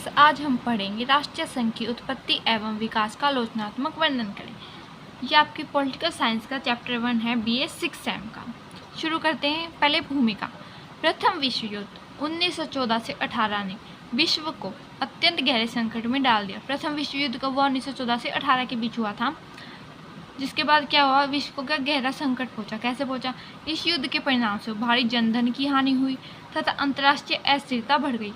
Students, आज हम पढ़ेंगे राष्ट्रीय संघ की उत्पत्ति एवं विकास का आलोचनात्मक वर्णन करें। ये आपकी पॉलिटिकल साइंस का चैप्टर 1 है BA 6 सेम का। शुरू करते हैं। पहले भूमिका। प्रथम विश्व युद्ध 1914 से 18 ने विश्व को अत्यंत गहरे संकट में डाल दिया। प्रथम विश्व युद्ध कब हुआ? 1914 से 18 के बीच हुआ था, जिसके बाद क्या हुआ? विश्व का गहरा संकट पहुंचा। कैसे पहुंचा? इस युद्ध के परिणाम से भारी जनधन की हानि हुई तथा अंतर्राष्ट्रीय अस्थिरता बढ़ गई।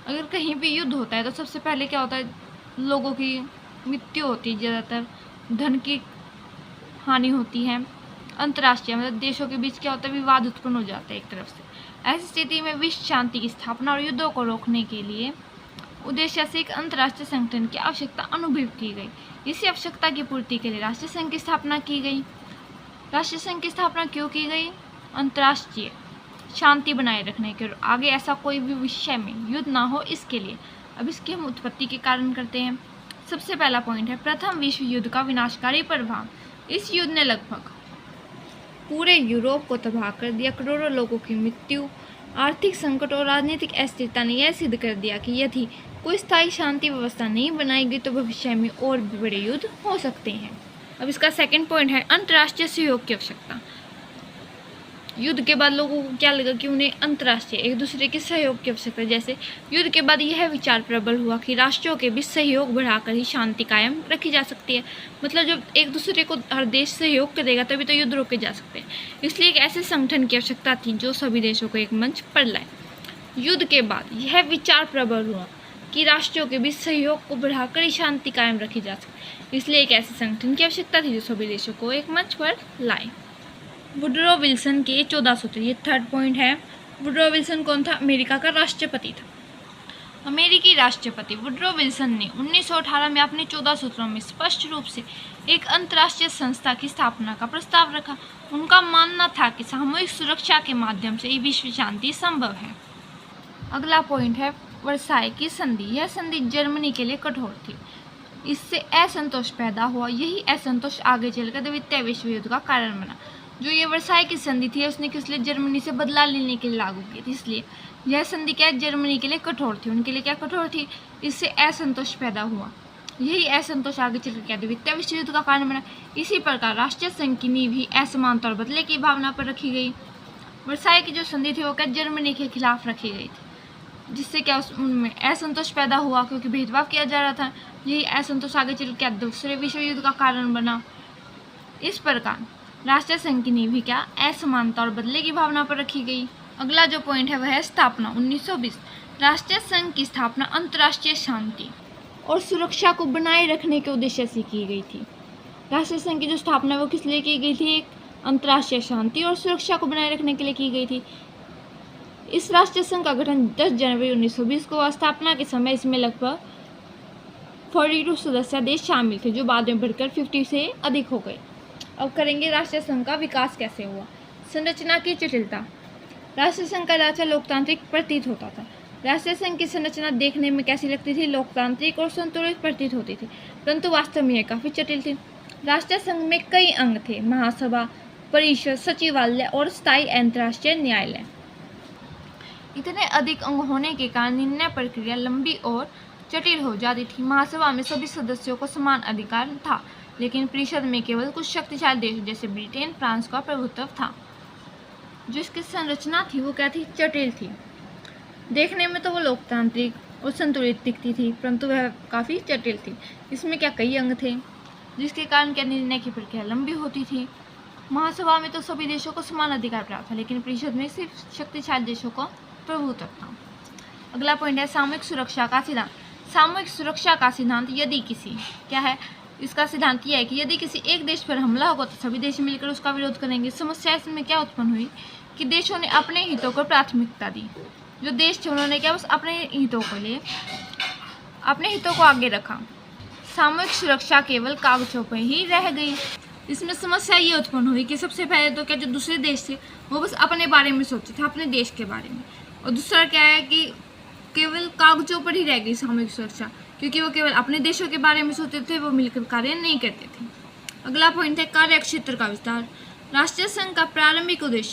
अगर कहीं भी युद्ध होता है तो सबसे पहले क्या होता है? लोगों की मृत्यु होती है, ज़्यादातर धन की हानि होती है। अंतर्राष्ट्रीय मतलब देशों के बीच क्या होता है? विवाद उत्पन्न हो जाता है एक तरफ से। ऐसी स्थिति में विश्व शांति की स्थापना और युद्धों को रोकने के लिए उद्देश्य से एक अंतर्राष्ट्रीय संगठन की आवश्यकता अनुभव की गई। इसी आवश्यकता की पूर्ति के लिए राष्ट्रीय संघ की स्थापना की गई। राष्ट्रीय संघ की स्थापना क्यों की गई? अंतर्राष्ट्रीय शांति बनाए रखने के, और आगे ऐसा कोई भी विषय में युद्ध ना हो, इसके लिए। अब इसकी हम उत्पत्ति के कारण करते हैं। सबसे पहला पॉइंट है प्रथम विश्व युद्ध का विनाशकारी प्रभाव। इस युद्ध ने लगभग पूरे यूरोप को तबाह कर दिया। करोड़ों लोगों की मृत्यु, आर्थिक संकट और राजनीतिक अस्थिरता ने यह सिद्ध कर दिया कि यदि कोई स्थायी शांति व्यवस्था नहीं बनाई गई तो भविष्य में और भी बड़े युद्ध हो सकते हैं। अब इसका सेकंड पॉइंट है अंतर्राष्ट्रीय सहयोग की आवश्यकता। युद्ध के बाद लोगों को क्या लगा कि उन्हें अंतर्राष्ट्रीय एक दूसरे के सहयोग की आवश्यकता है। जैसे युद्ध के बाद यह विचार प्रबल हुआ कि राष्ट्रों के बीच सहयोग बढ़ाकर ही शांति कायम रखी जा सकती है। मतलब जब एक दूसरे को हर देश सहयोग करेगा तभी तो युद्ध रोके जा सकते हैं। इसलिए एक ऐसे संगठन की आवश्यकता थी जो सभी देशों को एक मंच पर लाए। युद्ध के बाद यह विचार प्रबल हुआ कि राष्ट्रों के बीच सहयोग को बढ़ाकर ही शांति कायम रखी जा सकती, इसलिए एक ऐसे संगठन की आवश्यकता थी जो सभी देशों को एक मंच पर लाए। वुडरो विल्सन के 14 सूत्र, ये थर्ड पॉइंट है। वुडरो विल्सन कौन था? अमेरिका का राष्ट्रपति था। अमेरिकी राष्ट्रपति वुडरो विल्सन ने 1918 में अपने 14 सूत्रों में स्पष्ट रूप से एक अंतर्राष्ट्रीय संस्था की स्थापना का प्रस्ताव रखा। उनका मानना था कि सामूहिक सुरक्षा के माध्यम से विश्व शांति संभव है। अगला पॉइंट है वर्साई की संधि। यह संधि जर्मनी के लिए कठोर थी। इससे असंतोष पैदा हुआ। यही असंतोष आगे चलकर द्वितीय विश्व युद्ध का कारण बना। जो ये वर्साई की संधि थी उसने किस लिए? जर्मनी से बदला लेने के लिए लागू की थी। इसलिए यह संधि क्या है? जर्मनी के लिए कठोर थी। उनके लिए क्या कठोर थी? इससे असंतोष पैदा हुआ। यही असंतोष आगे चलकर क्या? द्वितीय विश्व युद्ध का कारण बना। इसी प्रकार राष्ट्रीय संघ की नींव ही असमानता और बदले की भावना पर रखी गई। वर्साई की जो संधि थी वो क्या? जर्मनी के खिलाफ रखी गई थी, जिससे क्या उनमें असंतोष पैदा हुआ, क्योंकि भेदभाव किया जा रहा था। यही असंतोष आगे चल क्या? दूसरे विश्व युद्ध का कारण बना। इस प्रकार राष्ट्रीय संघ की नींव भी क्या? असमानता और बदले की भावना पर रखी गई। अगला जो पॉइंट है वह है स्थापना। 1920 राष्ट्रीय संघ की स्थापना अंतर्राष्ट्रीय शांति और सुरक्षा को बनाए रखने के उद्देश्य से की गई थी। राष्ट्रीय संघ की जो स्थापना वो किस लिए की गई थी? एक अंतर्राष्ट्रीय शांति और सुरक्षा को बनाए रखने के लिए की गई थी। इस राष्ट्रीय संघ का गठन 10 जनवरी 1920 को हुआ। स्थापना के समय इसमें लगभग 42 सदस्य देश शामिल थे, जो बाद में बढ़कर 50 से अधिक हो गए। अब करेंगे राष्ट्रीय संघ का विकास कैसे हुआ। संरचना की जटिलता। राष्ट्रीय संघ का ढांचा लोकतांत्रिक प्रतीत होता था। राष्ट्रीय संघ की संरचना देखने में कैसी लगती थी? लोकतांत्रिक और संतुलित प्रतीत होती थी, परंतु वास्तव में यह काफ़ी जटिल थी। राष्ट्रीय संघ में कई अंग थे: महासभा, परिषद, सचिवालय और स्थायी अंतर्राष्ट्रीय न्यायालय। इतने अधिक अंग होने के कारण निर्णय प्रक्रिया लंबी और जटिल हो जाती थी। महासभा में सभी सदस्यों को समान अधिकार था, लेकिन परिषद में केवल कुछ शक्तिशाली देशों जैसे ब्रिटेन, फ्रांस का प्रभुत्व था। जो इसकी संरचना थी वो क्या थी? जटिल थी। देखने में तो वो लोकतांत्रिक और संतुलित दिखती थी, परंतु वह काफ़ी जटिल थी। इसमें क्या कई अंग थे, जिसके कारण क्या निर्णय की प्रक्रिया लंबी होती थी। महासभा में तो सभी देशों को समान अधिकार प्राप्त था, लेकिन परिषद में सिर्फ शक्तिशाली देशों को प्रभुत्व था। अगला पॉइंट है सामूहिक सुरक्षा का सिद्धांत। सामूहिक सुरक्षा का सिद्धांत यदि किसी क्या है? इसका सिद्धांत यह है कि यदि किसी एक देश पर हमला होगा तो सभी देश मिलकर उसका विरोध करेंगे। समस्या इसमें क्या उत्पन्न हुई कि देशों ने अपने हितों को प्राथमिकता दी। जो देश थे उन्होंने क्या? बस अपने हितों को लिए अपने हितों को आगे रखा। सामूहिक सुरक्षा केवल कागजों पर ही रह गई। इसमें समस्या ये उत्पन्न हुई कि सबसे पहले तो क्या जो दूसरे देश थे वो बस अपने बारे में सोचते थे, अपने देश के बारे में, और दूसरा क्या है कि केवल कागजों पर ही रह गई सामूहिक सुरक्षा, क्योंकि वो केवल अपने देशों के बारे में सोचते थे, वो मिलकर कार्य नहीं करते थे। अगला पॉइंट है कार्य क्षेत्र का विस्तार। राष्ट्रीय संघ का प्रारंभिक उद्देश्य